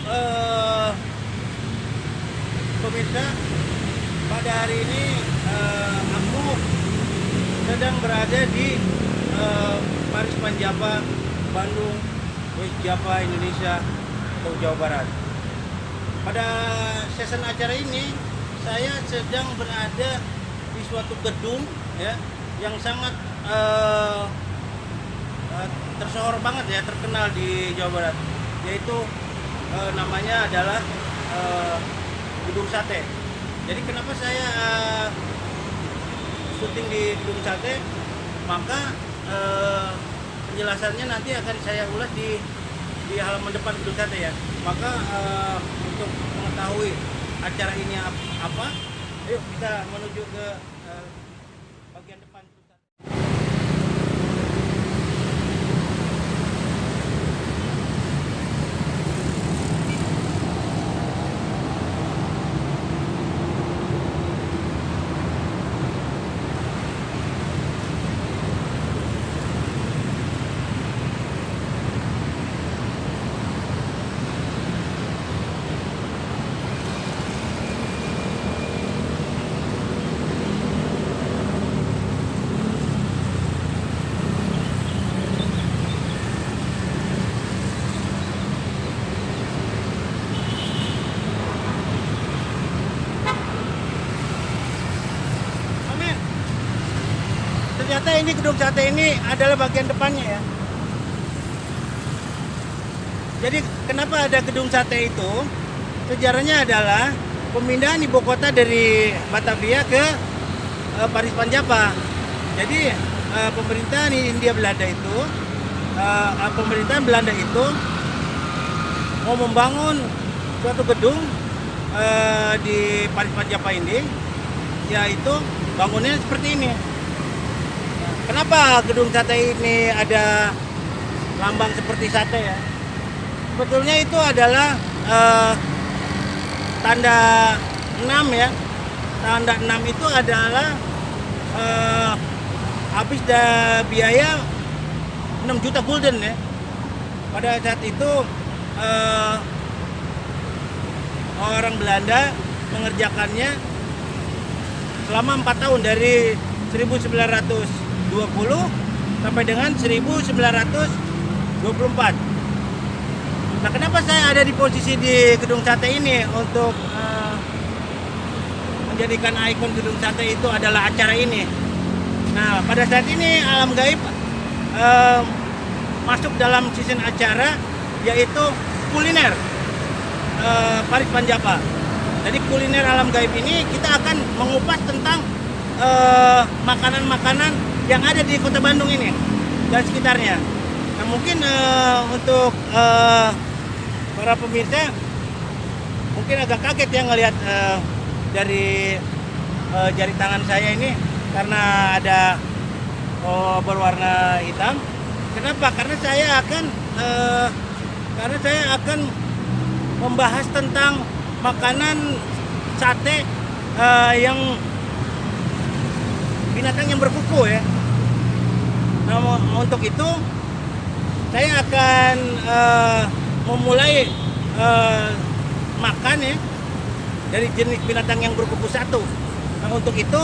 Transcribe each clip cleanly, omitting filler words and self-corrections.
eh, pemirsa, pada hari ini aku sedang berada di Paris Panjapa, Bandung, West Java, Indonesia atau Jawa Barat. Pada season acara ini saya sedang berada di suatu gedung ya yang sangat tersohor banget ya, terkenal di Jawa Barat, yaitu namanya adalah Gedung Sate. Jadi kenapa saya syuting di Gedung Sate? Maka penjelasannya nanti akan saya ulas di halaman depan Gedung Sate ya. Maka untuk mengetahui acara ini apa, ayo kita menuju ke bagian depan Gedung Sate. Ternyata ini Gedung Sate ini adalah bagian depannya ya. Jadi kenapa ada Gedung Sate itu? Sejarahnya adalah pemindahan ibu kota dari Batavia ke Paris Panjapa. Jadi pemerintahan Hindia Belanda itu, pemerintahan Belanda itu mau membangun suatu gedung di Paris Panjapa ini, yaitu bangunnya seperti ini. Kenapa Gedung Sate ini ada lambang seperti sate ya? Sebetulnya itu adalah tanda 6 ya. Tanda 6 itu adalah habis biaya 6 juta gulden ya. Pada saat itu orang Belanda mengerjakannya selama 4 tahun, dari 1920 sampai dengan 1924. Nah, kenapa saya ada di posisi di Gedung Sate ini untuk menjadikan ikon Gedung Sate itu adalah acara ini. Nah, pada saat ini Alam Gaib masuk dalam season acara, yaitu kuliner Paris Panjapa. Jadi kuliner Alam Gaib ini kita akan mengupas tentang makanan-makanan yang ada di Kota Bandung ini dan sekitarnya. Nah, mungkin untuk para pemirsa mungkin agak kaget ya ngelihat dari jari tangan saya ini, karena ada berwarna hitam. Kenapa? Karena saya akan membahas tentang makanan sate yang binatang yang berkuku ya. Nah, untuk itu saya akan memulai makan ya dari jenis binatang yang berkuku satu. Nah, untuk itu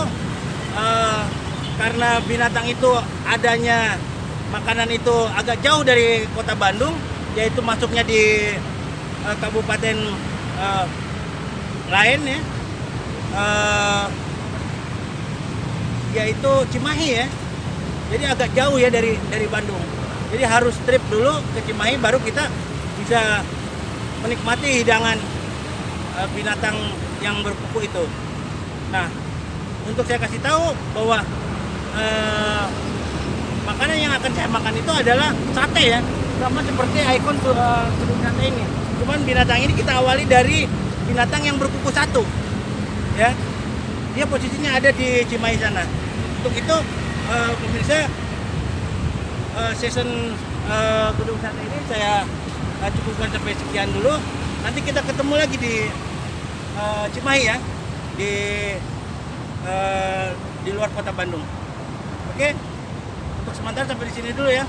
karena binatang itu adanya, makanan itu agak jauh dari Kota Bandung, yaitu masuknya di kabupaten lain ya, yaitu Cimahi ya. Jadi agak jauh ya dari Bandung. Jadi harus trip dulu ke Cimahi baru kita bisa menikmati hidangan binatang yang berkuku itu. Nah, untuk saya kasih tahu bahwa makanan yang akan saya makan itu adalah sate ya, sama seperti ikon Gedung Sate ini. Cuman binatang ini kita awali dari binatang yang berkuku satu ya. Dia posisinya ada di Cimahi sana. Untuk itu pemirsa, season Gedung Sate ini saya cukupkan sampai sekian dulu. Nanti kita ketemu lagi di Cimahi ya, di luar Kota Bandung. Oke, untuk sementara sampai di sini dulu ya.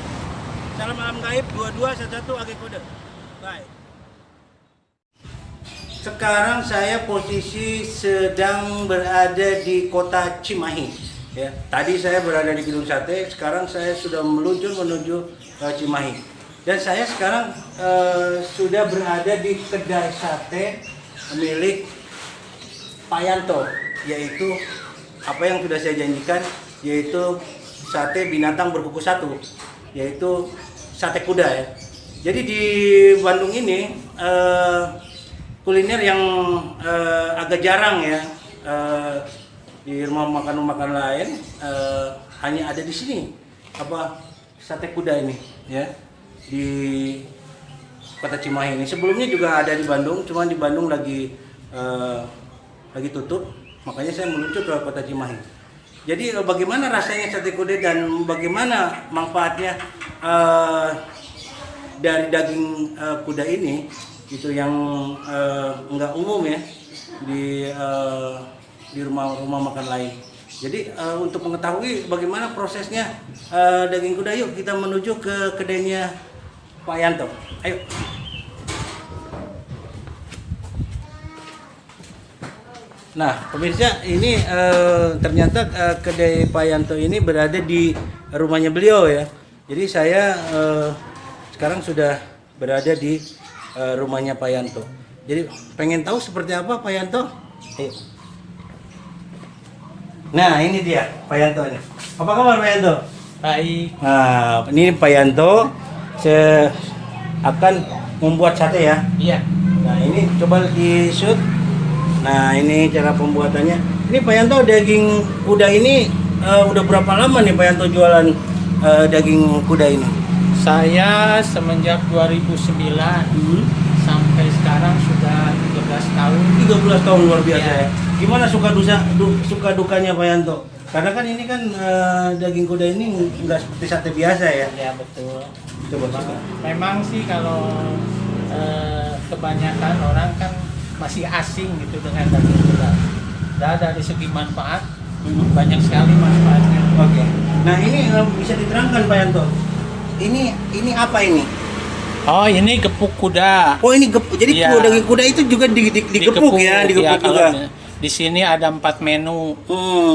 Salam Alam Gaib 2211 AG Kode. Bye. sekarang saya posisi sedang berada di kota Cimahi. Ya, tadi saya berada di Gedung Sate, sekarang saya sudah meluncur menuju Cimahi. Dan saya sekarang sudah berada di kedai sate milik Pak Yanto, yaitu apa yang sudah saya janjikan, yaitu sate binatang berkuku satu, yaitu sate kuda ya. Jadi di Bandung ini kuliner yang agak jarang ya, di rumah makan lain hanya ada di sini, apa, sate kuda ini ya, di kota Cimahi ini. Sebelumnya juga ada di Bandung, cuma di Bandung lagi tutup, makanya saya meluncur ke kota Cimahi. Jadi bagaimana rasanya sate kuda dan bagaimana manfaatnya dari daging kuda ini, itu yang enggak umum ya di rumah-rumah makan lain. Jadi untuk mengetahui bagaimana prosesnya daging kuda, yuk kita menuju ke kedainya Pak Yanto. Ayo. Nah, pemirsa, ini ternyata kedai Pak Yanto ini berada di rumahnya beliau ya. Jadi saya sekarang sudah berada di rumahnya Pak Yanto. Jadi pengen tahu seperti apa Pak Yanto? Ayo. Nah, ini dia Pak Yanto ini. Apa kabar Pak Yanto? Baik. Nah, ini Pak Yanto, saya akan membuat sate ya. Iya. Nah, ini coba di shoot. Nah, ini cara pembuatannya. Ini Pak Yanto, daging kuda ini udah berapa lama nih Pak Yanto jualan daging kuda ini? Saya semenjak 2009 sampai sekarang sudah 13 tahun. 13 tahun, luar biasa Ya. ya. Gimana suka dukanya Pak Yanto? Karena kan ini kan daging kuda ini nggak seperti sate biasa ya. Ya betul. Coba suka. Memang sih kalau kebanyakan orang kan masih asing gitu dengan daging kuda. Dan dari segi manfaat banyak sekali manfaatnya. Oke. Nah, ini bisa diterangkan Pak Yanto. Ini apa ini? Oh, ini gepuk kuda. Oh, ini gepuk. Jadi Iya. daging kuda itu juga digepuk ya, digepuk juga. Di sini ada 4 menu.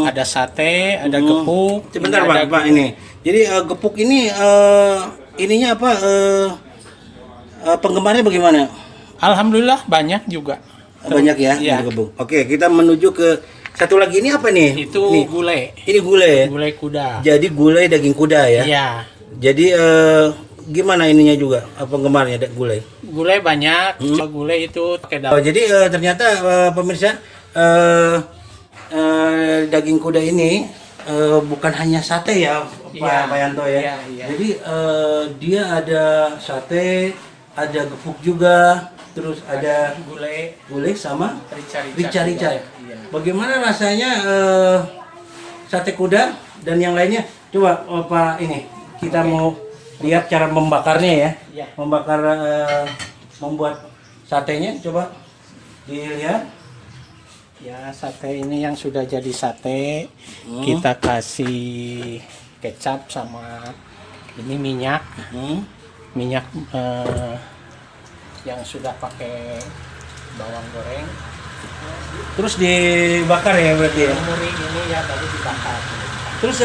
Ada sate, ada Hmm. gepuk. Sebentar ini ada Pak ini. Jadi gepuk ini ininya apa? Penggemarnya bagaimana? Alhamdulillah banyak juga. Banyak ya, Iya. yang gepuk. Oke, kita menuju ke satu lagi. Ini apa nih? Itu Nih. gulai. Ini gulai. Gulai kuda. Jadi gulai daging kuda ya. Iya. Jadi gimana ininya juga? Penggemarnya gulai? Gulai banyak. Gulai itu pakai Oh, daun. jadi ternyata pemirsa, daging kuda ini bukan hanya sate ya, Iya. Pak Yanto ya. Iya, iya. Jadi dia ada sate, ada gepuk juga, terus ada gulai sama rica-rica. Iya. Bagaimana rasanya sate kuda dan yang lainnya? Coba Pak ini kita mau lihat cara membakarnya ya. Iya. Membakar membuat satenya, coba dilihat. Ya, sate ini yang sudah jadi sate, kita kasih kecap sama ini minyak. Minyak yang sudah pakai bawang goreng. Terus dibakar ya berarti ya. Muri ini ya baru dibakar. Terus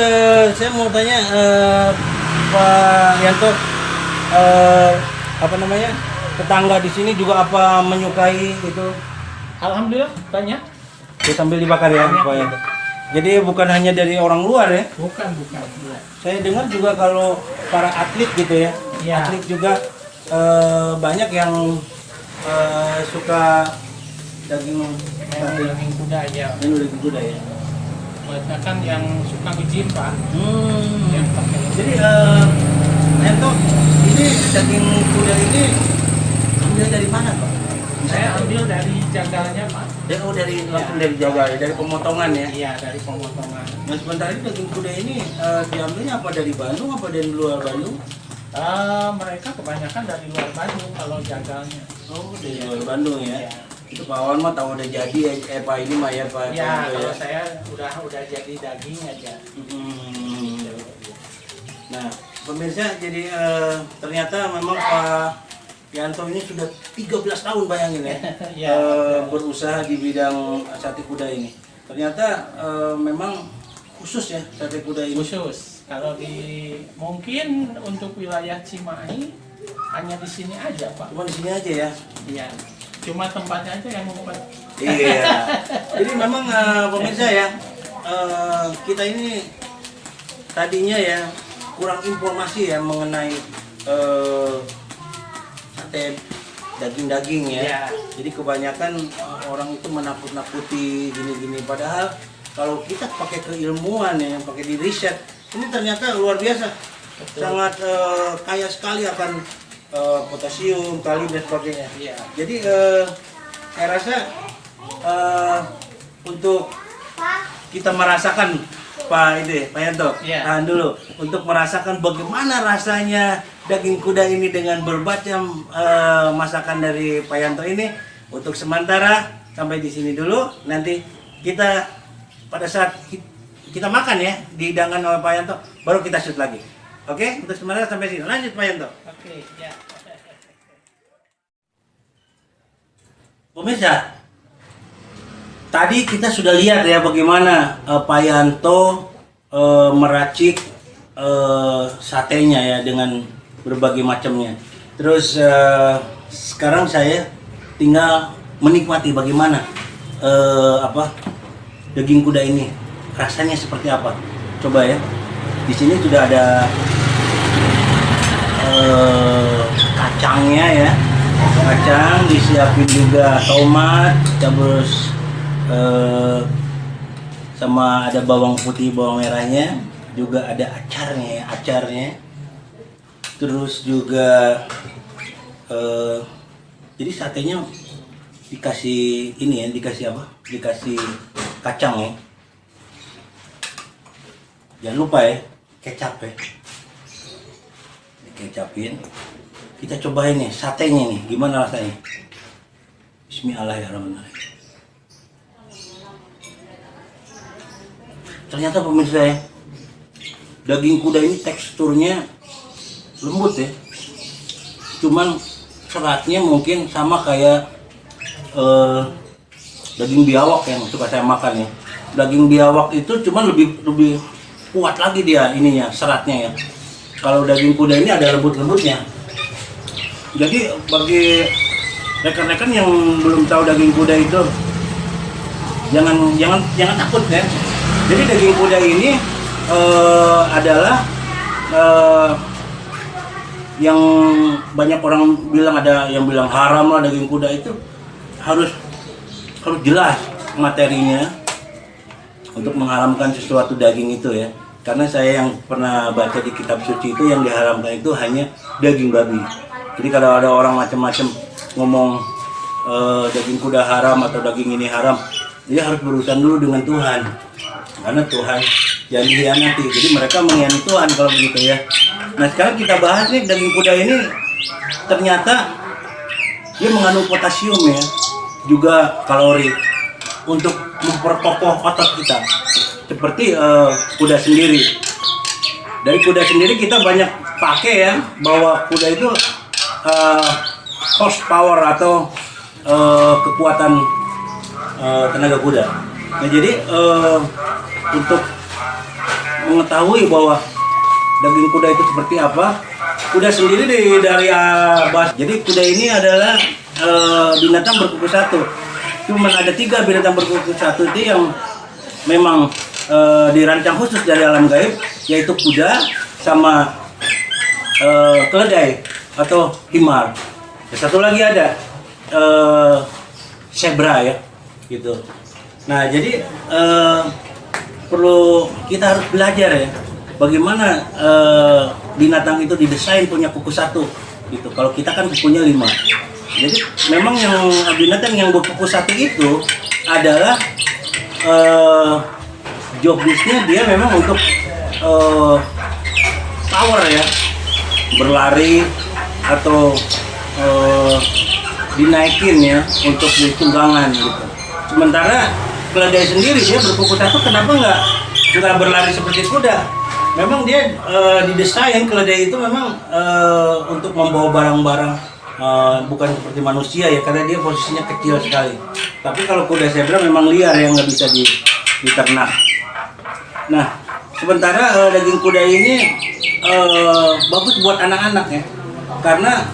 saya mau tanya Pak Yanto, apa namanya, tetangga di sini juga apa menyukai itu? Alhamdulillah banyak. Ya, sambil dibakar ya Pak Yanto. Jadi bukan hanya dari orang luar ya. Bukan. Saya dengar juga kalau para atlet gitu ya, Iya. atlet juga banyak yang suka daging sate. Daging kuda ya. Ini daging kuda ya. Kebanyakan yang suka nge-gym, Pak. Yang pakai. Jadi Yanto, ini daging kuda ini ambil dari mana Pak? Saya ambil dari jagalnya, Pak. Oh, langsung dari jagal, dari pemotongan ya. Iya, dari pemotongan. Nah, sementara ini daging kuda ini diambilnya apa dari Bandung, apa dari luar Bandung? Mereka kebanyakan dari luar Bandung kalau jagalnya. Oh, dari luar Bandung ya. Iya. Itu Pak Awan mah tahu udah jadi Pak ini mah ya Pak. Ya, Yanto kalau saya udah jadi daging aja. Nah, pemirsa, jadi ternyata memang Yanto ini sudah 13 tahun bayangin ya, Ya, berusaha di bidang sate kuda ini. Ternyata memang khusus ya sate kuda ini. khusus. Kalau mungkin untuk wilayah Cimahi hanya di sini aja, Pak. Cuma di sini aja ya. Iya. Cuma tempatnya aja yang ngumpet. Iya. Jadi memang pemirsa ya, kita ini tadinya ya kurang informasi ya mengenai sate daging-daging ya. Iya. Jadi kebanyakan orang itu menakut-nakuti gini-gini. Padahal kalau kita pakai keilmuan ya, pakai di riset, ini ternyata luar biasa. Betul. Sangat kaya sekali akan potasium, kalium dan sebagainya. Iya. Jadi saya rasa untuk kita merasakan Pak Yanto, Iya. tahan dulu, untuk merasakan bagaimana rasanya daging kuda ini dengan bermacam masakan dari Pak Yanto ini. Untuk sementara sampai di sini dulu. Nanti kita pada saat kita makan ya dihidangan oleh Pak Yanto, baru kita shoot lagi. Oke, untuk sementara sampai sini. Lanjut Pak Yanto. Oke, ya. Pemirsa, tadi kita sudah lihat ya bagaimana Pak Yanto meracik satenya ya dengan berbagai macamnya. Terus sekarang saya tinggal menikmati bagaimana daging kuda ini rasanya seperti apa. Coba ya. Di sini sudah ada kacangnya ya. Kacang, disiapin juga tomat, terus sama ada bawang putih, bawang merahnya, juga ada acarnya. Terus juga jadi satenya dikasih ini ya, dikasih apa? Dikasih kacang ya. Jangan lupa ya, kecap ya. Dikecapin. Kita cobain nih satenya nih, gimana rasanya? Bismillahirrahmanirrahim. Ternyata pemirsa ya, daging kuda ini teksturnya lembut ya. Cuman seratnya mungkin sama kayak daging biawak yang suka saya makan ya. Daging biawak itu cuman lebih kuat lagi dia ininya, seratnya ya. Kalau daging kuda ini ada lembut-lembutnya. Jadi bagi rekan-rekan yang belum tahu daging kuda itu, jangan takut ya. Jadi daging kuda ini adalah yang banyak orang bilang, ada yang bilang haram lah daging kuda itu, harus jelas materinya untuk mengharamkan sesuatu daging itu ya. Karena saya yang pernah baca di kitab suci itu yang diharamkan itu hanya daging babi. Jadi kalau ada orang macam-macam ngomong daging kuda haram atau daging ini haram, dia harus berurusan dulu dengan Tuhan. Karena Tuhan yang dikhianati. Jadi mereka mengkhianati Tuhan kalau begitu ya. Nah sekarang kita bahas nih, daging kuda ini ternyata dia mengandung potasium ya, juga kalori untuk memperkokoh otot kita. Seperti kuda sendiri. Dari kuda sendiri kita banyak pakai ya, bahwa kuda itu horsepower atau kekuatan tenaga kuda. Nah jadi untuk mengetahui bahwa daging kuda itu seperti apa, kuda sendiri dari bahas. Jadi kuda ini adalah binatang berkuku satu. Cuman ada 3 binatang berkuku satu itu yang memang dirancang khusus dari alam gaib, yaitu kuda sama keledai atau himar. Satu lagi ada zebra ya, gitu. Nah jadi perlu kita harus belajar ya, bagaimana binatang itu didesain punya kuku satu, gitu. Kalau kita kan kukunya 5. Jadi memang yang binatang yang berkuku satu itu adalah jobdesknya dia memang untuk power ya, berlari atau dinaikin ya untuk di tunggangan gitu. Sementara keledai sendiri dia berkuku satu, kenapa nggak berlari seperti kuda? Memang dia didesain keledai itu memang untuk membawa barang-barang bukan seperti manusia ya, karena dia posisinya kecil sekali. Tapi kalau kuda zebra memang liar yang nggak bisa diternak. Nah, sementara daging kuda ini bagus buat anak-anak ya, karena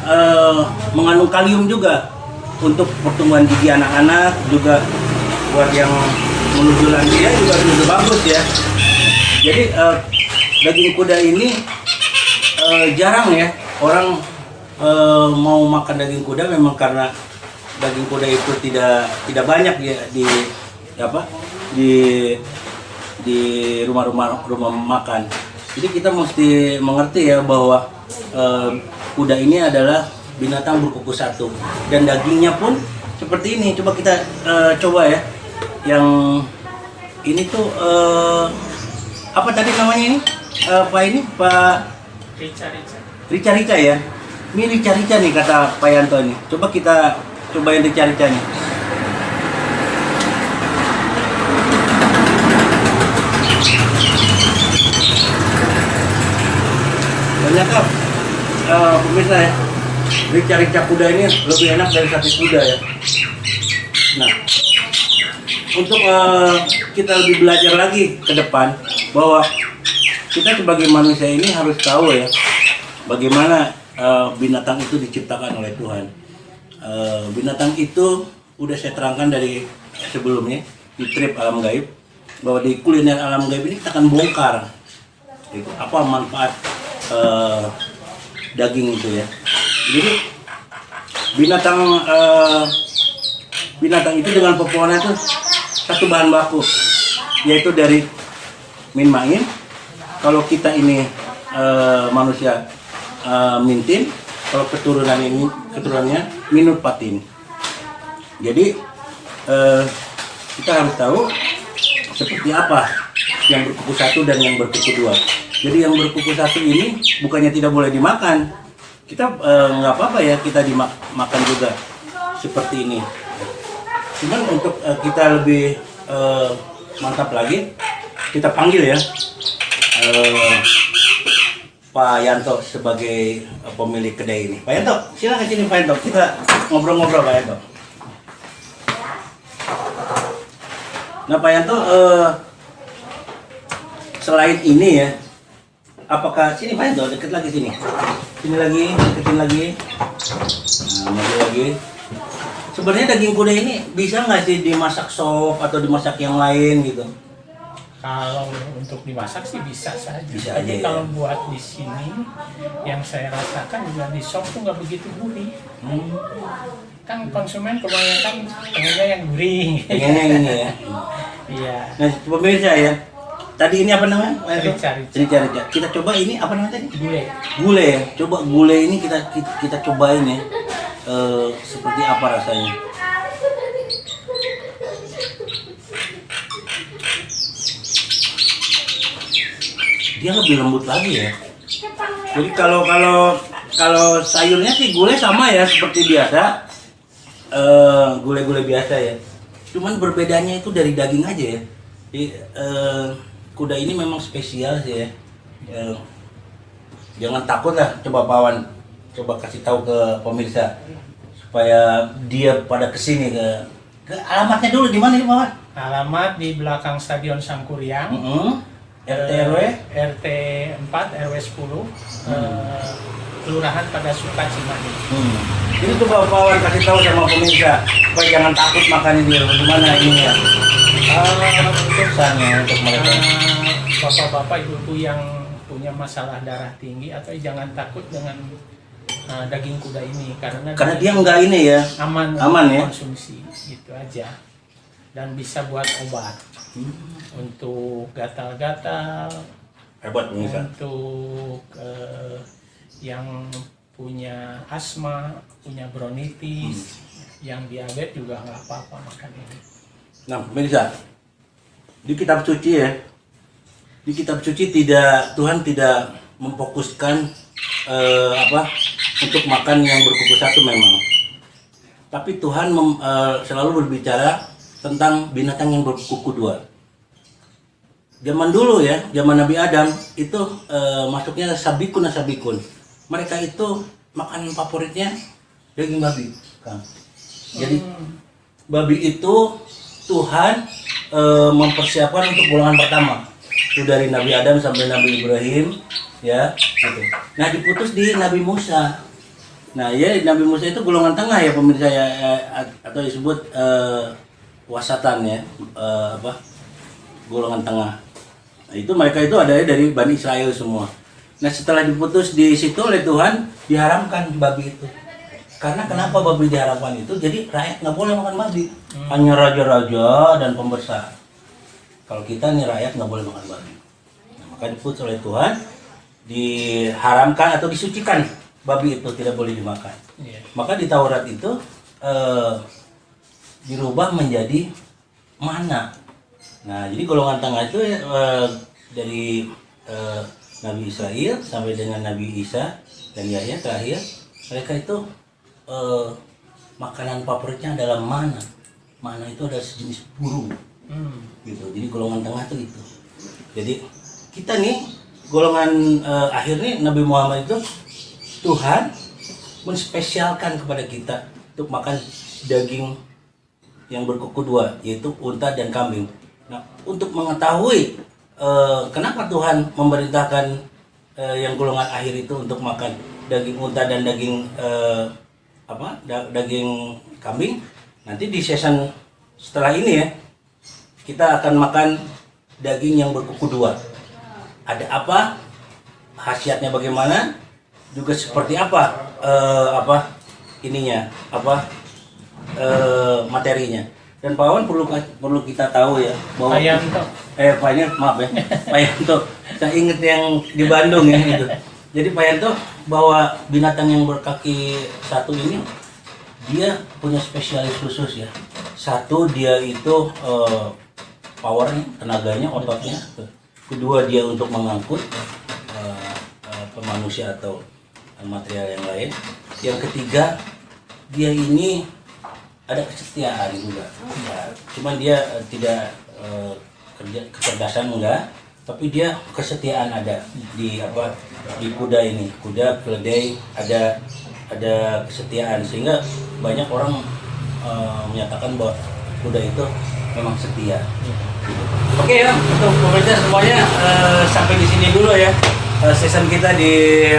mengandung kalium juga untuk pertumbuhan gigi anak-anak, juga buat yang menuju lansia juga bagus ya. Jadi daging kuda ini jarang ya orang mau makan daging kuda, memang karena daging kuda itu tidak banyak ya di rumah makan. Jadi kita mesti mengerti ya bahwa kuda ini adalah binatang berkuku satu dan dagingnya pun seperti ini. Coba kita coba ya, yang ini tuh apa tadi namanya ini? Pak Rica ya. Ini rica nih kata Pak Yanto nih. Coba kita cobain rica nih. Ternyata pemirsa ya, rica kuda ini lebih enak dari sate kuda ya. Nah, untuk kita lebih belajar lagi ke depan bahwa kita sebagai manusia ini harus tahu ya bagaimana binatang itu diciptakan oleh Tuhan. Binatang itu udah saya terangkan dari sebelumnya di trip alam gaib, bahwa di kuliner alam gaib ini kita akan bongkar gitu, apa manfaat daging itu ya. Jadi binatang itu dengan pepohonan itu satu bahan baku, yaitu dari min main. Kalau kita ini manusia mintin, kalau keturunannya minut patin. Jadi kita harus tahu seperti apa yang berkuku satu dan yang berkuku dua. Jadi yang berkuku satu ini bukannya tidak boleh dimakan, kita nggak apa-apa ya kita dimakan juga seperti ini. Cuman untuk kita lebih mantap lagi, kita panggil ya Pak Yanto sebagai pemilik kedai ini. Pak Yanto, silakan sini Pak Yanto, kita ngobrol-ngobrol Pak Yanto. Nah Pak Yanto, selain ini ya, apakah sini Pak Yanto, deket lagi sini, deketin lagi, nah, maju lagi. Sebenarnya daging kuda ini bisa nggak sih dimasak sop atau dimasak yang lain gitu? Kalau untuk dimasak sih bisa saja. Bisa Tapi aja, kalau ya. buat di sini yang saya rasakan juga di sop tuh nggak begitu gurih. Kan konsumen kebanyakan pengennya yang gurih. Pengennya yang ini ya. Iya. Nah pemirsa ya, tadi ini apa namanya? Rica. Kita coba ini apa namanya tadi? Gulai. Ya. Coba gulai ini kita cobain ya. Seperti apa rasanya? Dia lebih lembut lagi ya. Jadi kalau sayurnya sih gulai sama ya seperti biasa, gulai-gulai biasa ya. Cuman berbedanya itu dari daging aja ya. Jadi, kuda ini memang spesial sih ya. Jangan takut lah, coba Pawan, coba kasih tahu ke pemirsa supaya dia pada kesini ke alamatnya dulu di mana ini Pawan? Alamat di belakang Stadion Sangkuriang. RT RW RT 4 RW 10 Kelurahan pada Suka Cimahi. Jadi coba Pawan kasih tahu sama pemirsa supaya jangan takut makan ini. Gimana ini ya? Pesannya untuk mereka. Bapak-bapak ibu-ibu yang punya masalah darah tinggi atau jangan takut dengan daging kuda ini karena dia enggak ini ya. aman ya. konsumsi gitu aja, dan bisa buat obat untuk gatal-gatal, Hebat pemirsa. untuk yang punya asma, punya bronkitis, yang diabetes juga nggak apa-apa makan ini. Nah pemirsa, di kitab suci ya, di kitab suci Tuhan tidak memfokuskan untuk makan yang berkuku satu memang, tapi Tuhan selalu berbicara tentang binatang yang berkuku dua. Zaman dulu ya, zaman Nabi Adam itu masuknya sabikun. Mereka itu makanan favoritnya daging babi, Kang. Jadi babi itu Tuhan mempersiapkan untuk golongan pertama. Itu dari Nabi Adam sampai Nabi Ibrahim, ya. Gitu. Nah, diputus di Nabi Musa. Nah, ya Nabi Musa itu golongan tengah ya pemirsa ya, atau disebut wasatan ya, golongan tengah. Nah, itu mereka itu ada dari Bani Israel semua. Nah, setelah diputus di situ oleh Tuhan, diharamkan babi itu. Karena kenapa babi diharamkan itu? Jadi rakyat nggak boleh makan babi, hanya raja-raja dan pembesar. Kalau kita nih rakyat nggak boleh makan babi. Nah, maka diputus oleh Tuhan, diharamkan atau disucikan babi itu tidak boleh dimakan. Maka di Taurat itu dirubah menjadi mana. Nah, jadi golongan tengah itu dari Nabi Israel sampai dengan Nabi Isa dan Yahya terakhir, mereka itu makanan favoritnya adalah mana. Mana itu adalah sejenis burung. Gitu. Jadi golongan tengah itu gitu. Jadi kita nih golongan akhir nih Nabi Muhammad itu Tuhan menspesialkan kepada kita untuk makan daging yang berkuku dua, yaitu unta dan kambing. Nah, untuk mengetahui kenapa Tuhan memerintahkan yang golongan akhir itu untuk makan daging unta dan daging daging kambing, nanti di season setelah ini ya, kita akan makan daging yang berkuku dua. Ada apa? Khasiatnya bagaimana? Juga seperti apa? Materinya. Dan Pak Wan perlu kita tahu ya bahwa Pak Yanto, Pak Yanto, saya ingat yang di Bandung ya itu. Jadi Pak Yanto bahwa binatang yang berkaki satu ini dia punya spesialis khusus ya. Satu dia itu powernya, tenaganya, ototnya. Kedua dia untuk mengangkut manusia atau material yang lain. Yang ketiga dia ini ada kesetiaan juga. Ya, cuman dia tidak kecerdasan enggak, tapi dia kesetiaan ada di kuda ini. Kuda keledai ada kesetiaan sehingga banyak orang menyatakan bahwa kuda itu memang setia. Oke ya, untuk pemirsa semuanya sampai di sini dulu ya season kita di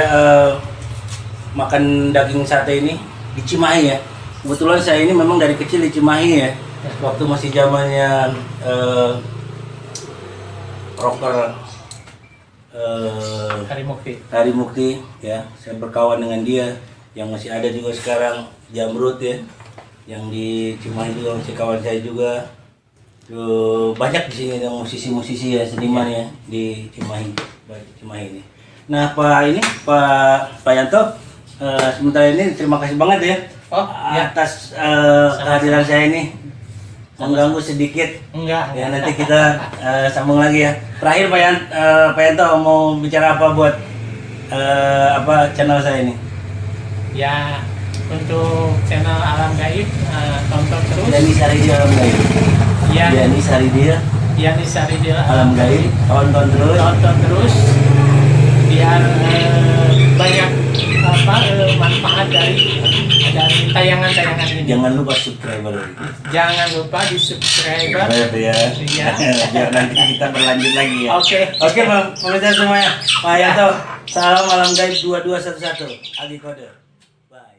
makan daging sate ini di Cimahi ya. Kebetulan saya ini memang dari kecil di Cimahi ya. Waktu masih zamannya rocker Hari Mukti ya, saya berkawan dengan dia. Yang masih ada juga sekarang Jamrut ya, yang di Cimahi juga masih kawan saya juga. Banyak di sini ada musisi-musisi ya, seniman ya di Cimahi ini. Nah Pak Yanto, sementara ini terima kasih banget ya atas kehadiran saya ini. Mengganggu sedikit. Enggak. Ya nanti kita sambung lagi ya. Terakhir Pak Yanto mau bicara apa buat channel saya ini? Ya, untuk channel Alam Gaib tonton terus. Yani Saridil Alam Gaib. Yani Saridil Alam Gaib. Tonton terus. Biar banyak manfaat dari tayangan-tayangan ini. Jangan lupa subscriber. Jangan lupa di subscriber. Ya. Iya. Biar nanti kita berlanjut lagi ya. Oke, pemirsa semuanya. Pak Yanto, salam Alam Gaib 2211. Agi kode. Bye.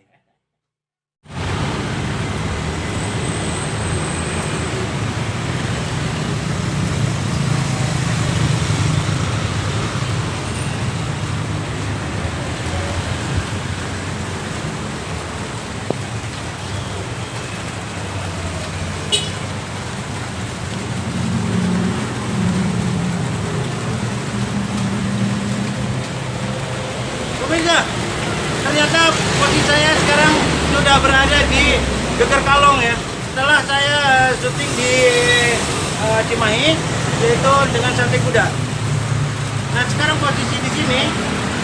Pemirsa, ternyata posisi saya sekarang sudah berada di Geger Kalong ya. Setelah saya syuting di Cimahi, yaitu dengan sate kuda. Nah sekarang posisi di sini,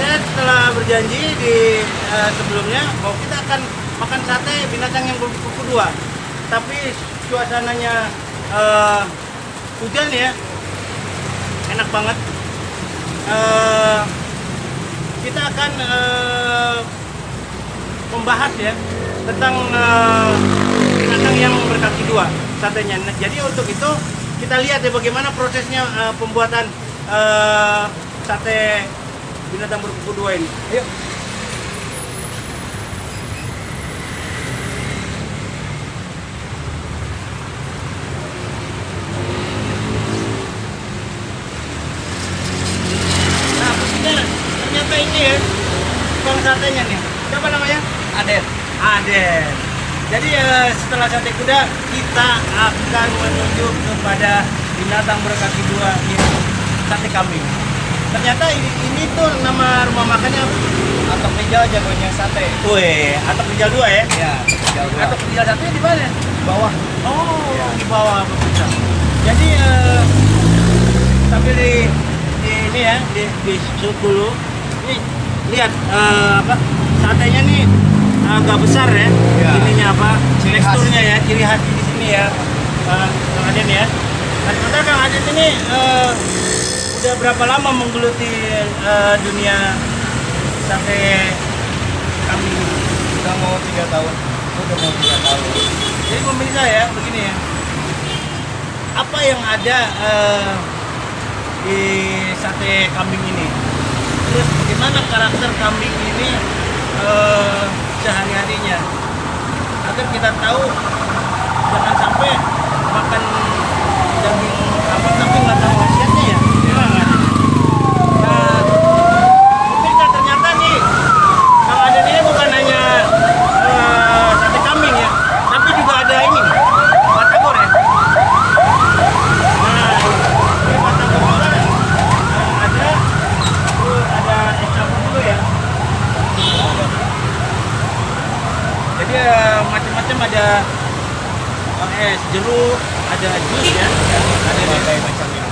saya setelah berjanji di sebelumnya bahwa kita akan makan sate binatang yang berkuku dua. Tapi suasananya hujan ya, enak banget. Kita akan membahas ya tentang binatang yang berkaki dua satenya. Nah, jadi untuk itu kita lihat ya bagaimana prosesnya pembuatan sate binatang berkuku dua ini. Ayo. Nah, begini, ternyata ini ya tukang satenya nih. Siapa namanya? Aden. Aden. Jadi setelah sate kuda kita akan menuju kepada binatang berkaki dua yaitu sate kambing. Ternyata ini tuh nama rumah makannya apa? Atok Rijal jagonya sate. Wih, Atok Rijal 2 ya? Ya, Rijal dua. Atok Rijal 1 di mana? Di bawah. Oh, Ya. di bawah pemirsa. Jadi sambil di ini ya, di shoot dulu. Nih, lihat apa? Satenya nih agak besar ya. Ya. Ininya apa? Ciri khas. Teksturnya ya, ciri khas di sini ya. Kang Aden ya. Nah, sementara Kang Aden ini udah berapa lama menggeluti dunia sate kambing? Udah mau 3 tahun. Udah mau 3 tahun. Jadi pemirsa ya, begini ya. Apa yang ada di sate kambing ini? Terus bagaimana karakter kambing ini sehari-harinya? Agar kita tahu jangan sampai makan daging kambing tapi nggak tahu khasiatnya ya. Nah, pemirsa ternyata nih Kang Aden ini bukan hanya sate kambing ya, tapi juga ada ini batagor ya. Nah, ini batagor juga ada, terus ada es campur dulu ya. Jadi macam-macam ada es jeruk, ada jus ya, ada Berbagai macamnya.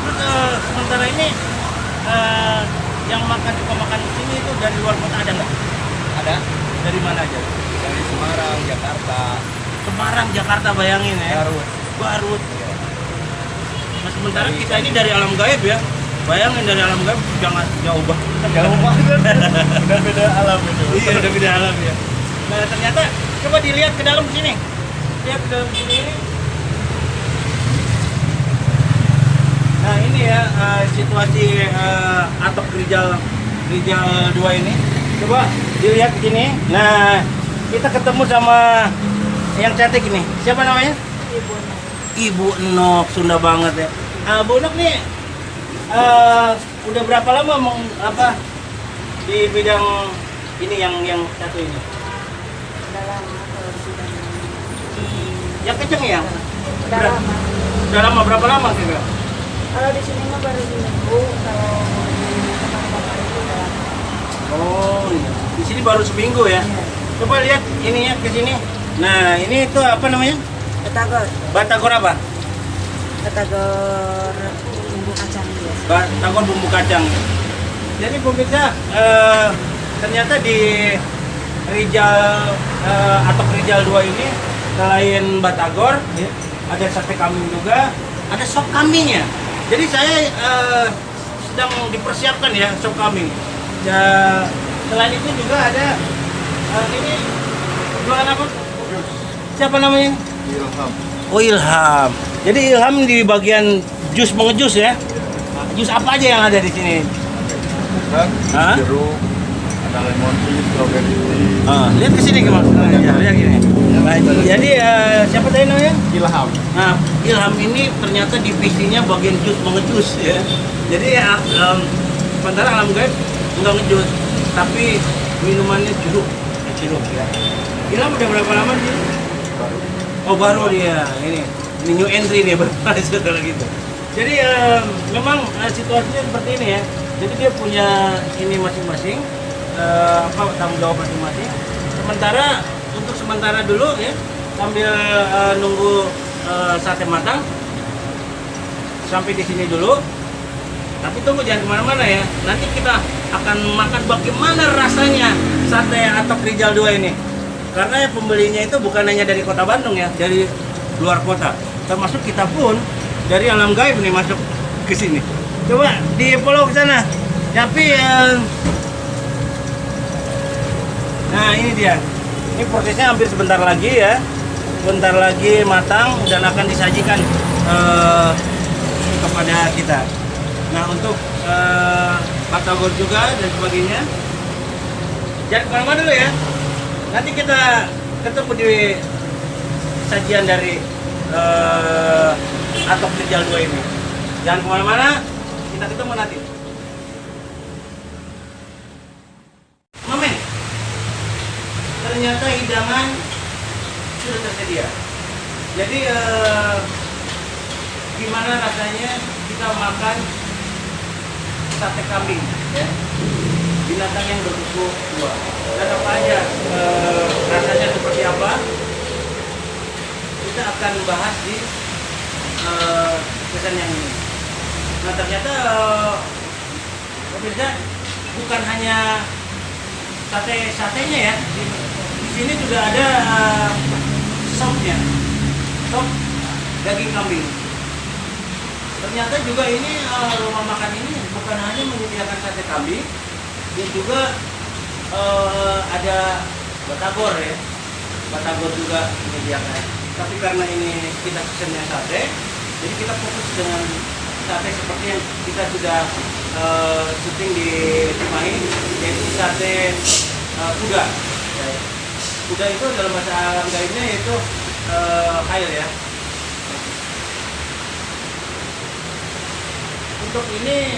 Terus sementara ini yang suka makan di sini itu dari luar kota ada nggak? Ada Dari mana aja? dari Semarang, Jakarta, Semarang, Jakarta bayangin ya. Garut. Garut. Ya. Nah, sementara kita ini dari alam gaib ya. Bayangin dari alam gaib jangan jauh banget. Jauh banget. Udah beda alam itu. Iya, udah beda alam ya. Nah, ternyata coba dilihat ke dalam sini. Lihat ke dalam sini. Nah, ini ya situasi Atok Rijal 2 ini. Coba dilihat ke sini. Nah, kita ketemu sama yang cantik ini. Siapa namanya? Ibu Enok, Sunda banget ya. Bu Enok nih udah berapa lama di bidang ini yang satu ini? Udah lama kalau di bidang Yang kenceng ya? udah lama. Udah lama, berapa lama sih Kak? Kalau di sini mah baru seminggu, kalau di tempat bapak itu udah lama. Oh, iya. Di sini baru seminggu ya. Iya. Coba lihat ininya ke sini. Nah, ini itu apa namanya? Batagor, Batagor apa? batagor bumbu kacang biasa. Batagor bumbu kacang. Jadi pemirsa, ternyata di Rijal Atok Rijal 2 ini selain batagor, ya, ada sate kambing juga, ada sop kambingnya. Jadi saya sedang dipersiapkan ya sop kambing. Ya, selain itu juga ada ini jualan apa? Siapa namanya? Ilham. Oh, Ilham. Jadi Ilham di bagian jus mengejus ya. Jus apa aja yang ada di sini? Dan Hah? jeruk, ada lemon tea, strawberry tea. Lihat ke sini Mas. Ya, lihat gini. Baik. Jadi siapa tadi namanya? Ilham. Nah, Ilham ini ternyata divisinya bagian jus mengejus ya. Jadi ya sementara alam gaib nggak ngejus, tapi minumannya jeruk ya. Ilham udah berapa lama sih? Baru. Oh, baru dia. Ini new entry nih baru setelah gitu. Jadi memang situasinya seperti ini ya. Jadi dia punya ini masing-masing tanggung jawab masing-masing. Sementara untuk sementara dulu ya sambil nunggu sate matang sampai di sini dulu. Tapi tunggu jangan kemana-mana ya. Nanti kita akan makan bagaimana rasanya sate Atok Rijal 2 ini. Karena pembelinya itu bukan hanya dari kota Bandung ya, dari luar kota. Termasuk kita pun dari alam gaib nih masuk ke sini. Coba di follow ke sana. Tapi nah ini dia. Ini prosesnya hampir sebentar lagi ya, sebentar lagi matang dan akan disajikan kepada kita. Nah untuk batagor juga dan sebagainya, jangan kemana-mana dulu ya. Nanti kita ketemu di sajian dari atok Rijal 2 ini. Jangan kemana-mana, kita ketemu nanti. Mamen, ternyata hidangan sudah tersedia. Jadi gimana rasanya kita makan sate kambing, ya? Binatang yang berkuku dua. Dan apa aja rasanya seperti apa? Kita akan bahas di pesan yang ini. Nah ternyata pemirsa bukan hanya satenya ya, di sini juga ada sopnya, sop daging kambing. Ternyata juga ini rumah makan ini bukan hanya menyediakan sate kambing, dia juga ada batagor ya, batagor juga menyediakan. Tapi karena ini kita pesennya sate, jadi kita fokus dengan sate seperti yang kita sudah syuting di Cimahi, yaitu sate kuda. Kuda itu dalam bahasa gaibnya yaitu khair ya. Untuk ini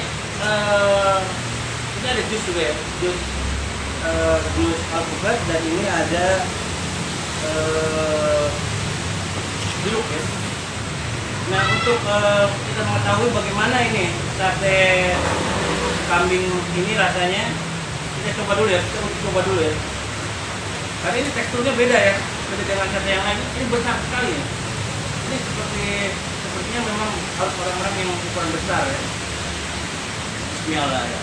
ada jus juga ya, jus alpukat, dan ini ada jeruk ya. Nah untuk kita mengetahui bagaimana ini sate kambing ini rasanya, kita coba dulu ya, karena ini teksturnya beda ya, beda dengan sate yang lain. Ini besar sekali ya. Ini sepertinya memang harus orang-orang yang ukuran besar ya. Bismillah ya.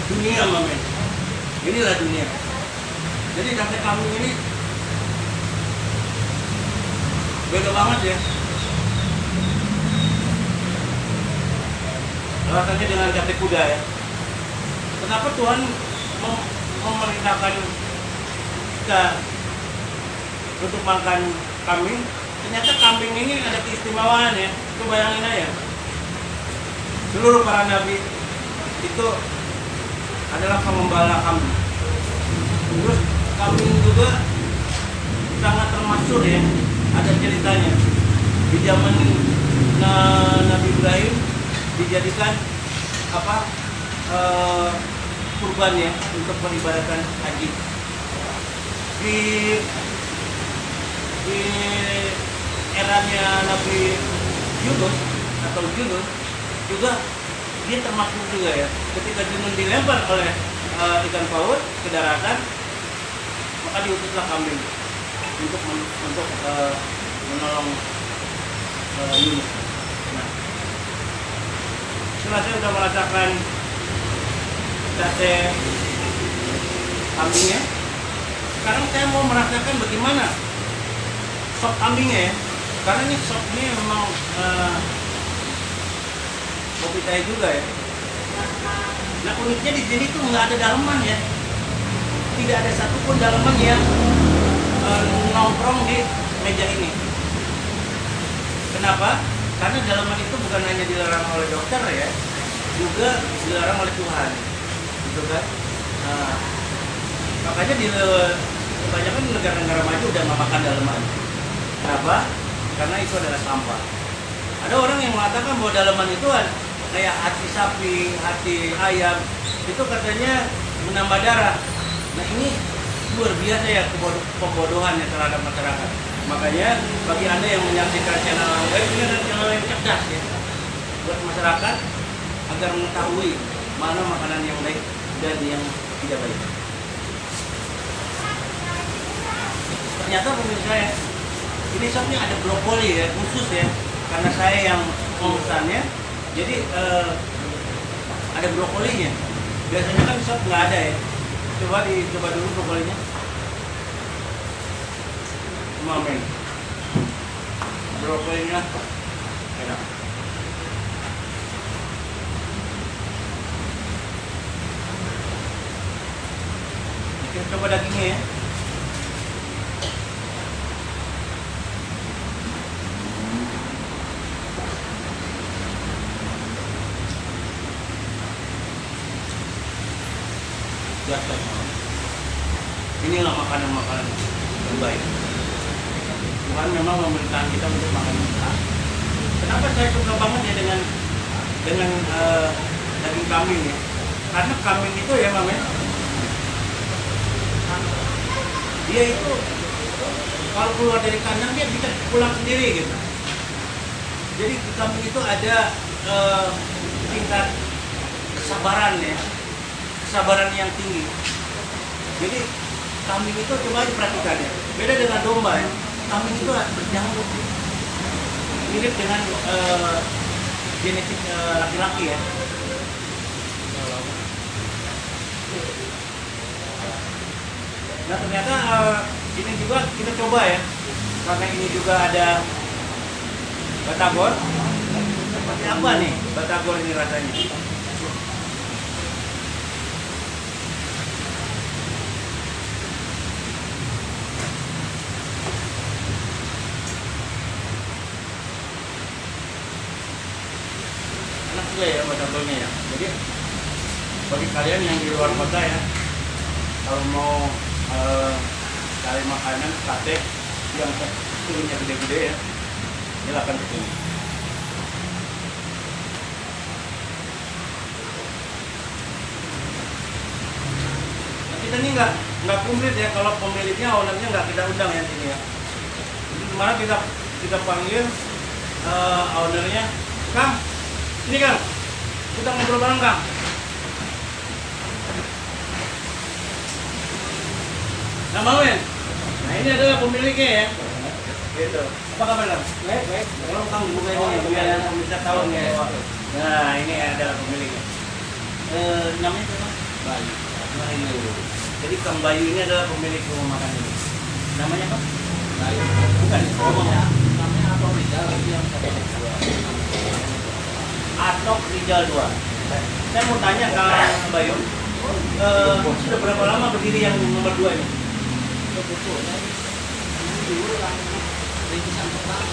Dunia mamen, inilah dunia. Jadi sate kambing ini beda banget ya rasanya dengan sate kuda ya. Kenapa Tuhan memerintahkan kita untuk makan kambing? Ternyata kambing ini ada keistimewaan ya. Itu bayangin aja, seluruh para nabi itu adalah pengembala kambing. Terus kambing juga sangat termasyhur ya. Ada ceritanya di zaman Nabi Ibrahim dijadikan kurban ya untuk peribadatan haji. Di eranya Nabi Yunus atau Junun juga dia termasuk juga ya. Ketika Junun dilempar oleh ikan paus ke daratan, maka diutuslah kambing untuk menolong Yunus. Nah, setelah saya sudah merasakan sate kambingnya, sekarang saya mau merasakan bagaimana sop kambingnya ya. Karena ini sop ini memang kopi Thai juga ya. Nah uniknya di sini tuh nggak ada daleman ya, tidak ada satupun daleman yang nongkrong di meja ini. Kenapa? Karena daleman itu bukan hanya dilarang oleh dokter ya, juga dilarang oleh Tuhan, gitu kan? Nah, makanya di kebanyakan negara-negara maju udah nggak makan daleman. Kenapa? Karena itu adalah sampah. Ada orang yang mengatakan bahwa daleman itu kayak hati sapi, hati ayam, itu katanya menambah darah. Nah ini luar biasa ya pembodohan yang terhadap masyarakat. Makanya bagi Anda yang menyaksikan channel web, ini adalah channel yang cerdas ya, buat masyarakat agar mengetahui mana makanan yang baik dan yang tidak baik. Ternyata pemirsa ya, ini sopnya ada brokoli ya, khusus ya, karena saya yang memesannya, jadi ada brokolinya. Biasanya kan sop nggak ada ya. Coba dulu brokolinya. Mamen, brokolinya enak. coba dagingnya ya. Biasa. Inilah makanan-makanan terbaik. Tuhan memang memerintahkan kita untuk makan mentah. Kenapa saya suka banget ya dengan daging kambing ya? Karena kambing itu ya Mam ya, dia itu kalau keluar dari kandang dia bisa pulang sendiri gitu. Jadi di kambing itu ada tingkat kesabaran ya, kesabaran yang tinggi. Jadi kambing itu coba aja perhatikan ya, beda dengan domba ya. Kambing itu berjanggut, mirip dengan genetik laki-laki ya. Nah ternyata ini juga kita coba ya, karena ini juga ada batagor. Seperti apa nih batagor ini rasanya? Enak juga ya batagornya ya. Jadi bagi kalian yang di luar kota ya, kalau mau cari makanan sate yang teksturnya gede-gede ya, silakan ke sini. Nah, kita ini nggak komplit ya kalau pemiliknya, ownernya nggak kita undang ya sini ya. Jadi kemarin kita panggil ownernya, Kang, ini Kang, kita ngobrol bareng Kang. Nah, Mawen. Nah, ini adalah pemiliknya ya. Gitu. Apa kabar, Kang? Baik. Tolong Kang buka ini biar pemirsa tahu nih. Nah, ini adalah pemiliknya. Namanya siapa? Bayu. Bayu. Jadi Kang Bayu ini adalah pemilik rumah makan ini. Namanya apa? Bayu. Bukan. Namanya Atok Rizal yang Atok Rizal 2. Saya mau tanya Kang Bayu. Sudah berapa lama berdiri yang nomor 2 ini?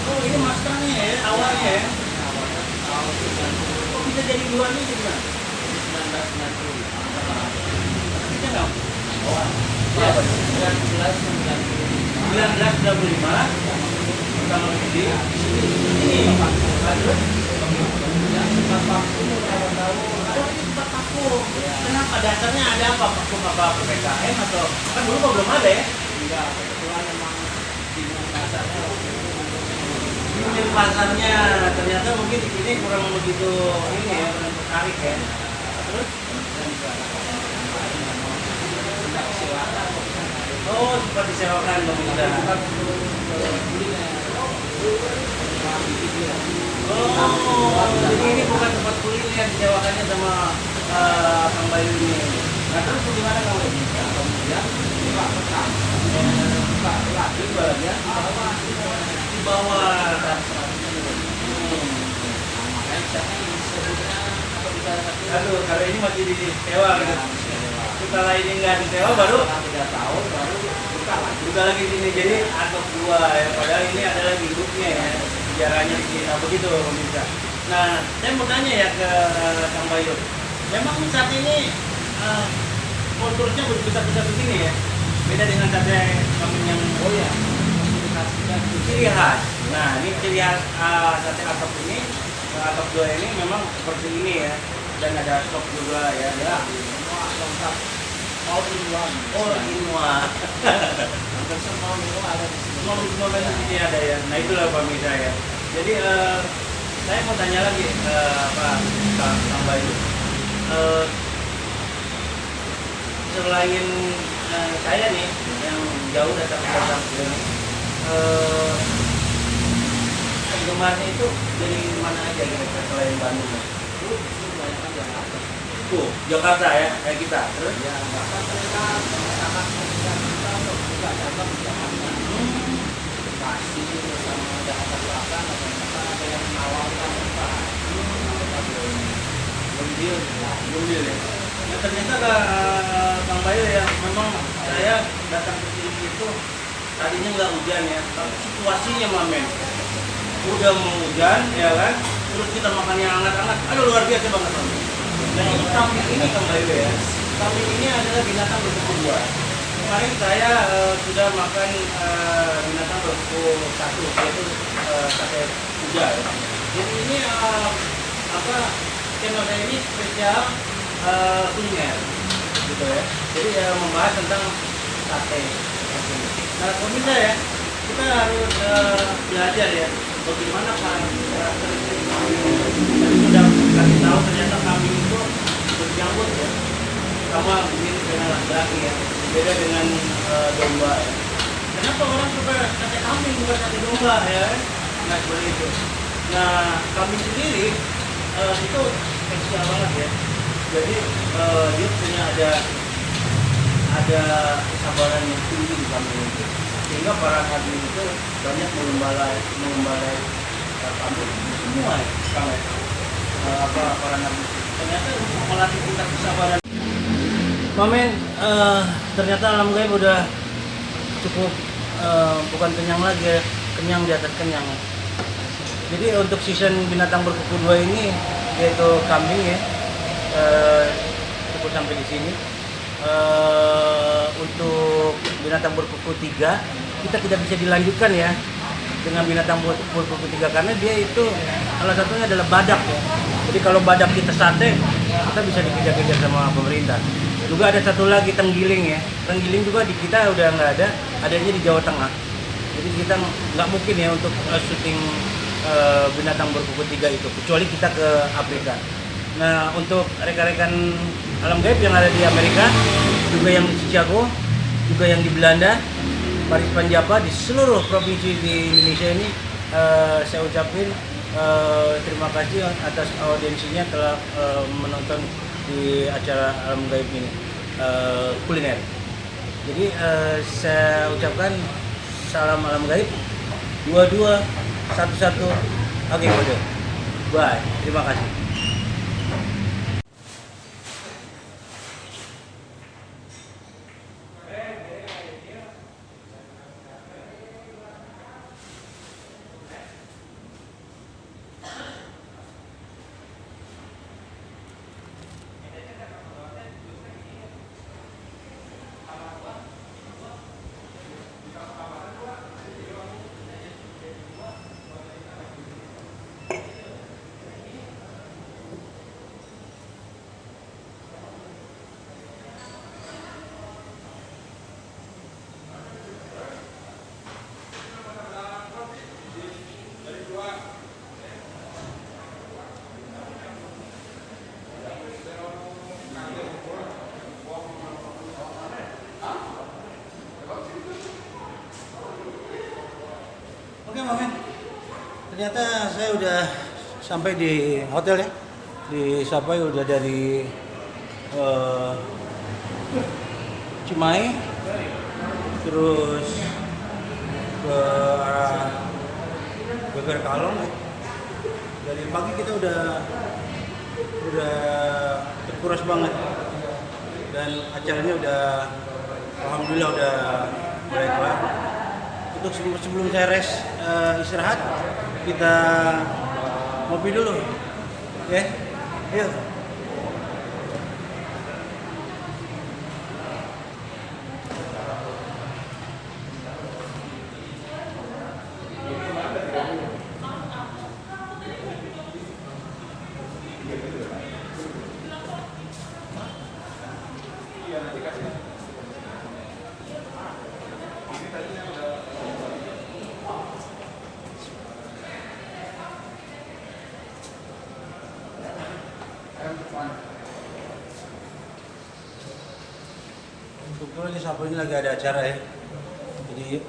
Oh, ini masternya ya, awalnya ya. Kok bisa jadi 2 ini gimana? 1990. Bisa nggak? Ya, 1995. Pertama berdiri. Ini terus? Kenapa? Dasarnya ada apa? Vakum apa PPKM atau kan dulu belum ada ya? Enggak, kebetulan memang bingung pasarnya. Bingung pasarnya, ternyata mungkin di sini kurang begitu ini ya, kurang tertarik ya. Terus? Oh, sempat disewakan pemerintah. Oh, jadi ini bukan tempat kuliner yang disewakannya sama Kang Bayu ini. Nah terus bagaimana Kang Bayu? Kemudian buka petang, buka lagi lagi ya, di bawah. Aduh, kalau ini masih disewa gitu. Setelah ini nggak disewa baru 3 tahun baru buka lagi sini. Jadi Atok 2 ya, padahal ini adalah hidupnya ya. Sejarahnya di sini, nah begitu pemirsa. Nah, saya mau tanya ya ke Kang Bayu. Memang saat ini konturnya besar-besar begini ya? Beda dengan sate kambing yang ciri khas. Nah, ini ciri khas sate Atok ini, Atok 2 ini memang seperti ini ya. Dan ada sop juga ya. Semua lengkap. All in one. All in one. Hampir semua menu ada di sini. Semua menu di sini ada ya. Nah itulah pemirsa ya. Jadi saya mau tanya lagi Kang Bayu. Selain saya nih yang jauh datang ke sini, penggemarnya itu dari mana aja kira-kira selain Bandung? Jakarta ya, kayak kita. Terus? Ya, bahkan mereka sangat kita untuk juga dapat di Jakarta. Bekasi sama Jakarta Selatan ada yang menawarkan Gombil ya. Nah, ternyata Kang Bayu ya, memang saya datang ke sini itu tadinya nggak hujan ya, tapi situasinya Mamen udah mau hujan ya kan, terus kita makan yang hangat-hangat, aduh luar biasa banget Mamen. Dan untuk kambing ini Kang Bayu ya, kambing ini adalah binatang berkuku dua. Kemarin saya sudah makan binatang berkuku satu, yaitu sate kuda ya. Jadi ini channel saya ini spesial kuliner gitu ya. Jadi membahas tentang sate. Nah pemirsa ya, kita harus belajar ya bagaimana karakteristik kambing. Tadi sudah kasih tahu ternyata kambing itu berjanggut ya, sama mirip dengan laki-laki ya, beda dengan domba ya. Kenapa orang suka sate kambing bukan sate domba ya? Nah seperti itu. Nah kambing sendiri itu spesial banget ya. Jadi dia punya ada kesabaran yang tinggi di kambing itu, sehingga para kambing itu banyak mengembalai kambing semua ya, para nabi. Ternyata untuk melatih tingkat kesabaran. Mamen, ternyata alam gaib udah cukup bukan kenyang lagi ya, kenyang di atas kenyang. Jadi untuk season binatang berkuku dua ini yaitu kambing ya, cukup sampai di sini. Untuk binatang berkuku tiga kita tidak bisa dilanjutkan ya dengan binatang berkuku tiga karena dia itu salah satunya adalah badak ya. Jadi kalau badak kita sate kita bisa dikejar-kejar sama pemerintah. Juga ada satu lagi tenggiling ya. Tenggiling juga di kita udah nggak ada, adanya di Jawa Tengah. Jadi kita nggak mungkin ya untuk syuting binatang berkuku tiga itu kecuali kita ke Afrika. Nah untuk rekan-rekan alam gaib yang ada di Amerika, juga yang di Chicago, juga yang di Belanda, Paris Panjapa, di seluruh provinsi di Indonesia ini saya ucapin terima kasih atas audiensinya telah menonton di acara alam gaib ini kuliner. Jadi saya ucapkan salam alam gaib 2211 oke kode. Bye. Terima kasih. Oke Mamen, ternyata saya udah sampai di hotel ya, di Sapai udah dari Cimahi, terus ke arah Geger Kalong. Dari pagi kita udah terkuras banget dan acaranya udah alhamdulillah udah mulai kelar. Untuk sebelum saya istirahat, kita ngopi dulu, ya. Yuk. Kebetulan di Sapo ini lagi ada acara ya, jadi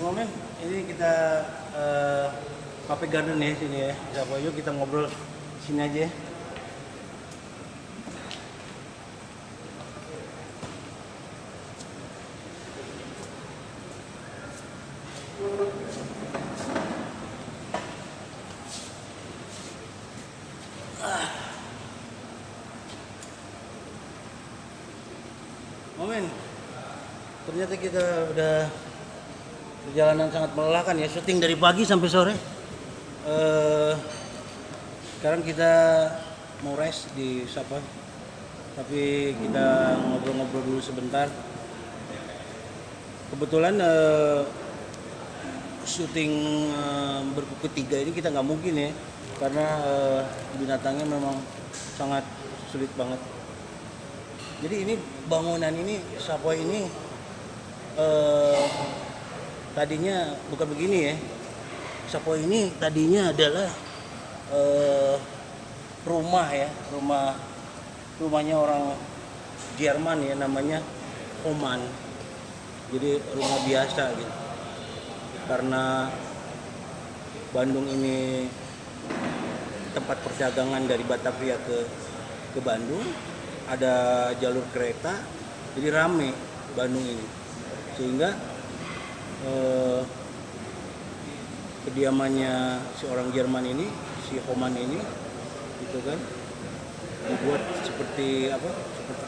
Momen ini kita Cafe Garden ya sini ya, Sapo. Yuk kita ngobrol sini aja. Momen, ternyata kita udah perjalanan sangat melelahkan ya, syuting dari pagi sampai sore. Sekarang kita mau rest di Sapa, tapi kita ngobrol-ngobrol dulu sebentar. Kebetulan syuting berku ketiga ini kita nggak mungkin ya, karena binatangnya memang sangat sulit banget. Jadi ini bangunan ini, Sapoi ini tadinya bukan begini ya. Sapoi ini tadinya adalah rumahnya orang Jerman ya, namanya Homan. Jadi rumah biasa gitu. Karena Bandung ini tempat perdagangan dari Batavia ke Bandung, ada jalur kereta, jadi rame Bandung ini, sehingga kediamannya si orang Jerman ini, si Homan ini, gitu kan, dibuat seperti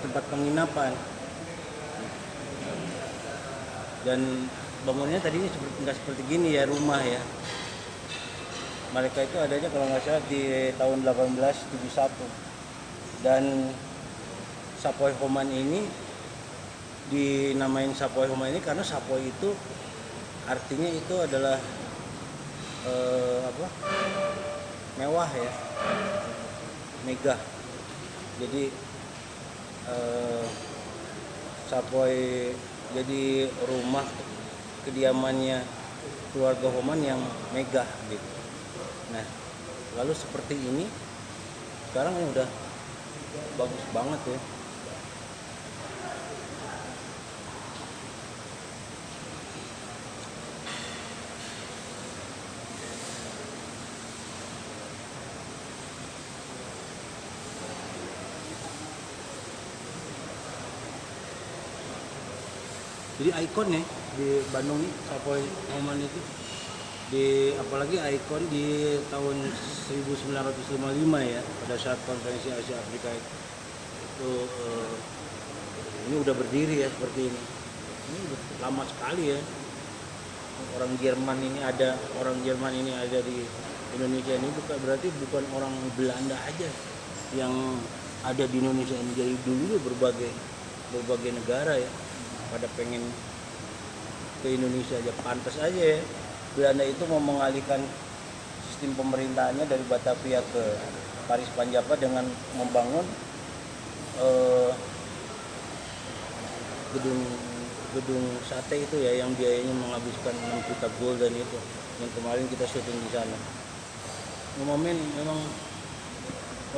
tempat penginapan. Dan bangunnya tadinya nggak seperti gini ya, rumah ya. Mereka itu adanya kalau nggak salah di tahun 1871. Dan Sapoi Homan ini dinamain Sapoi Homan ini karena Sapoi itu artinya itu adalah mewah ya, megah. Jadi Sapoi jadi rumah kediamannya keluarga Homan yang megah gitu. Nah, lalu seperti ini sekarang ini udah bagus banget ya. Jadi ikon ya di Bandung nih, Sapoi Homan itu, apalagi ikon di tahun 1955 ya, pada saat konferensi Asia Afrika itu ini udah berdiri ya seperti ini. Ini udah lama sekali ya. Orang Jerman ini ada di Indonesia ini, berarti bukan orang Belanda aja yang ada di Indonesia ini. Jadi dulu berbagai negara ya pada pengen ke Indonesia aja. Pantas aja ya Belanda itu mau mengalihkan sistem pemerintahannya dari Batavia ke Paris Panjapa dengan membangun gedung sate itu ya, yang biayanya menghabiskan 6 juta gulden itu, yang kemarin kita syuting di sana. Momen memang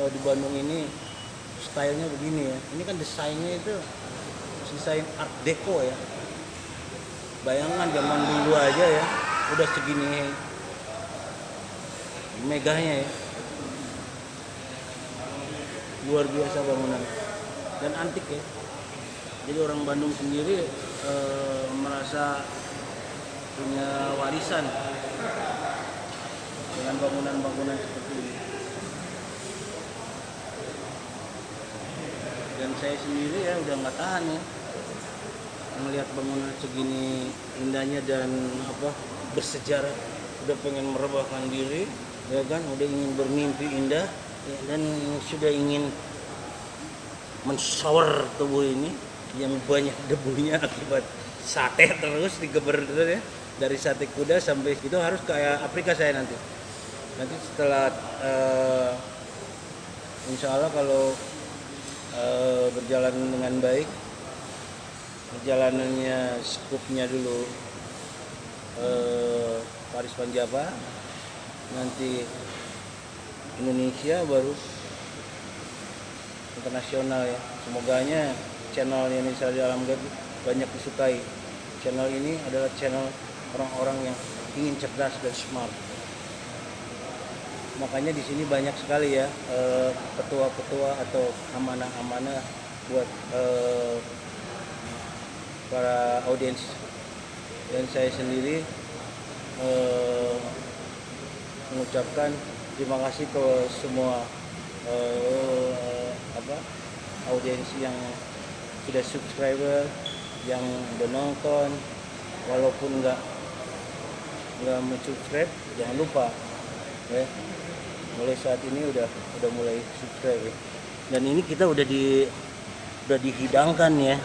di Bandung ini stylenya begini ya. Ini kan desainnya itu desain art deco ya. Bayangan zaman dulu aja ya, udah segini megahnya ya. Luar biasa bangunan dan antik ya. Jadi orang Bandung sendiri merasa punya warisan dengan bangunan-bangunan seperti ini. Dan saya sendiri ya udah nggak tahan ya melihat bangunan segini indahnya dan bersejarah, udah pengen merebahkan diri ya kan, udah ingin bermimpi indah ya, dan sudah ingin mensower tubuh ini yang banyak debunya akibat sate terus digeber terus ya, dari sate kuda sampai itu harus kayak Afrika saya nanti setelah insya Allah kalau berjalan dengan baik, perjalanannya skupnya dulu Paris Panjapa, nanti Indonesia, baru internasional ya. Semoganya channel Indonesia di Alam Gaib banyak disukai. Channel ini adalah channel orang-orang yang ingin cerdas dan smart. Makanya di sini banyak sekali ya petua-petua atau amanah-amanah buat para audiens. Dan saya sendiri mengucapkan terima kasih ke semua audiens yang sudah subscriber, yang udah nonton, walaupun nggak subscribe, jangan lupa ya. Mulai saat ini udah mulai subscribe ya. Dan ini kita udah dihidangkan ya.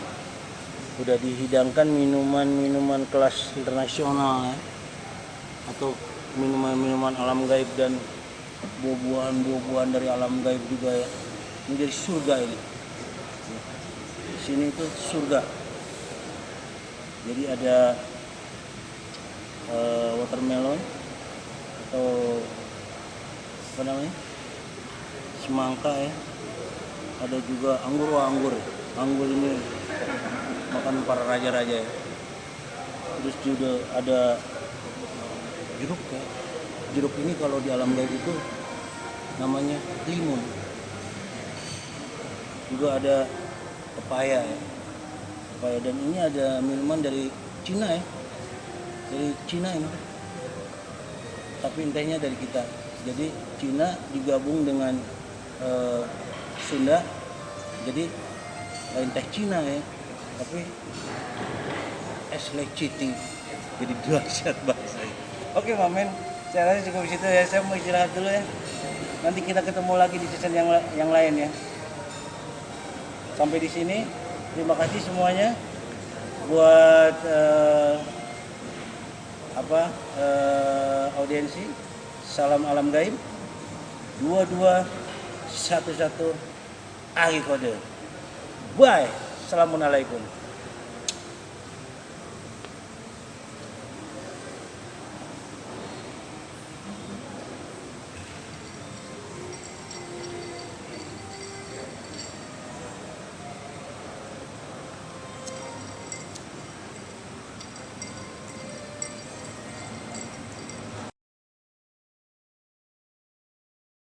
Udah dihidangkan minuman kelas internasional ya. Atau minuman alam gaib dan buah-buahan dari alam gaib juga ya. Ini dari surga ini. Di sini itu surga. Jadi ada watermelon atau apa namanya, semangka ya. Ada juga anggur. Anggur ini makan para raja-raja ya. Terus juga ada jeruk ya. Jeruk ini kalau di alam gaib itu namanya limun. Juga ada pepaya ya. Pepaya, dan ini ada minuman dari Cina ya. Dari Cina ini. Tapi intenya dari kita. Jadi Cina digabung dengan Sunda. Jadi lain teh Cina ya. Tapi es leciti. Jadi dahsyat bahasanya. Oke Mamen, saya rasa cukup situ ya. Saya mau istirahat dulu ya. Nanti kita ketemu lagi di season yang lain ya. Sampai di sini. Terima kasih semuanya buat audiensi. Salam alam gaib. 2211 akhir kode. Bye. Assalamualaikum.